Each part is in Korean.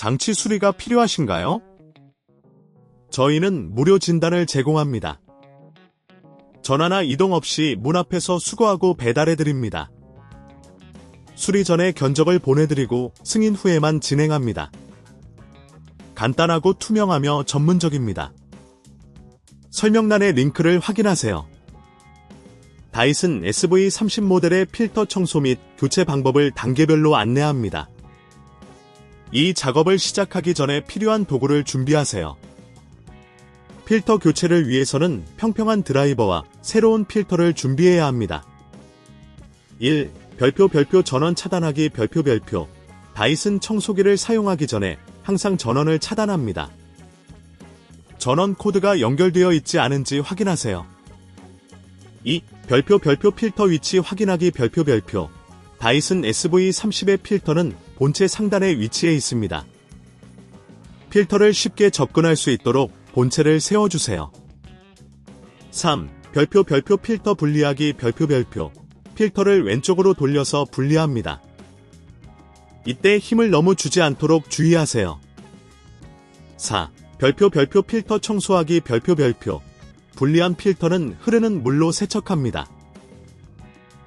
장치 수리가 필요하신가요? 저희는 무료 진단을 제공합니다. 전화나 이동 없이 문 앞에서 수거하고 배달해드립니다. 수리 전에 견적을 보내드리고 승인 후에만 진행합니다. 간단하고 투명하며 전문적입니다. 설명란의 링크를 확인하세요. 다이슨 SV30 모델의 필터 청소 및 교체 방법을 단계별로 안내합니다. 이 작업을 시작하기 전에 필요한 도구를 준비하세요. 필터 교체를 위해서는 평평한 드라이버와 새로운 필터를 준비해야 합니다. 1. 별표 전원 차단하기 별표 다이슨 청소기를 사용하기 전에 항상 전원을 차단합니다. 전원 코드가 연결되어 있지 않은지 확인하세요. 2. 별표 필터 위치 확인하기 별표 다이슨 SV30의 필터는 본체 상단에 위치해 있습니다. 필터를 쉽게 접근할 수 있도록 본체를 세워주세요. 3. 별표 필터 분리하기 별표 필터를 왼쪽으로 돌려서 분리합니다. 이때 힘을 너무 주지 않도록 주의하세요. 4. 별표 필터 청소하기 별표 분리한 필터는 흐르는 물로 세척합니다.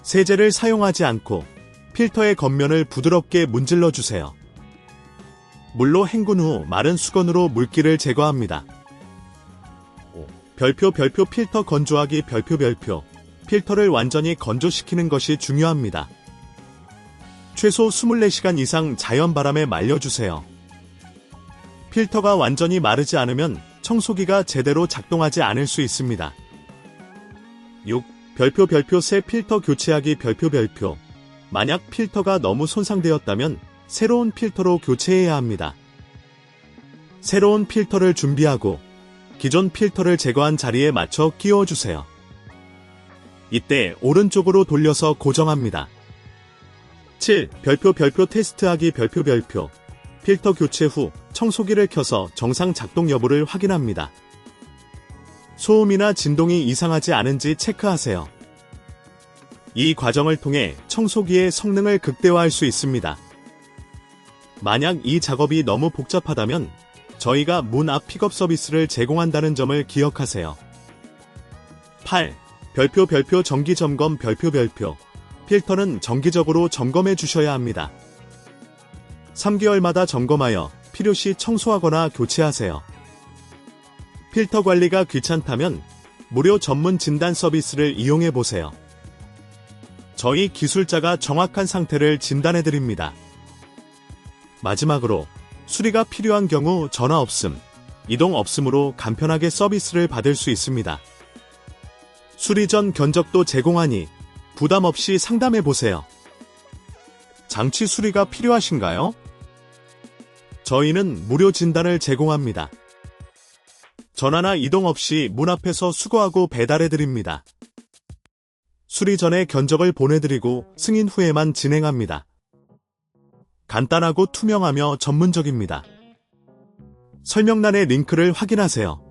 세제를 사용하지 않고 필터의 겉면을 부드럽게 문질러 주세요. 물로 헹군 후 마른 수건으로 물기를 제거합니다. 5. 별표 필터 건조하기 별표 필터를 완전히 건조시키는 것이 중요합니다. 최소 24시간 이상 자연 바람에 말려주세요. 필터가 완전히 마르지 않으면 청소기가 제대로 작동하지 않을 수 있습니다. 6. 별표 새 필터 교체하기 별표 만약 필터가 너무 손상되었다면 새로운 필터로 교체해야 합니다. 새로운 필터를 준비하고 기존 필터를 제거한 자리에 맞춰 끼워주세요. 이때 오른쪽으로 돌려서 고정합니다. 7. 별표 테스트하기 별표 필터 교체 후 청소기를 켜서 정상 작동 여부를 확인합니다. 소음이나 진동이 이상하지 않은지 체크하세요. 이 과정을 통해 청소기의 성능을 극대화할 수 있습니다. 만약 이 작업이 너무 복잡하다면 저희가 문 앞 픽업 서비스를 제공한다는 점을 기억하세요. 8. 별표 정기 점검 별표 필터는 정기적으로 점검해 주셔야 합니다. 3개월마다 점검하여 필요시 청소하거나 교체하세요. 필터 관리가 귀찮다면 무료 전문 진단 서비스를 이용해 보세요. 저희 기술자가 정확한 상태를 진단해 드립니다. 마지막으로 수리가 필요한 경우 전화 없음, 이동 없음으로 간편하게 서비스를 받을 수 있습니다. 수리 전 견적도 제공하니 부담 없이 상담해 보세요. 장치 수리가 필요하신가요? 저희는 무료 진단을 제공합니다. 전화나 이동 없이 문 앞에서 수거하고 배달해 드립니다. 수리 전에 견적을 보내드리고 승인 후에만 진행합니다. 간단하고 투명하며 전문적입니다. 설명란의 링크를 확인하세요.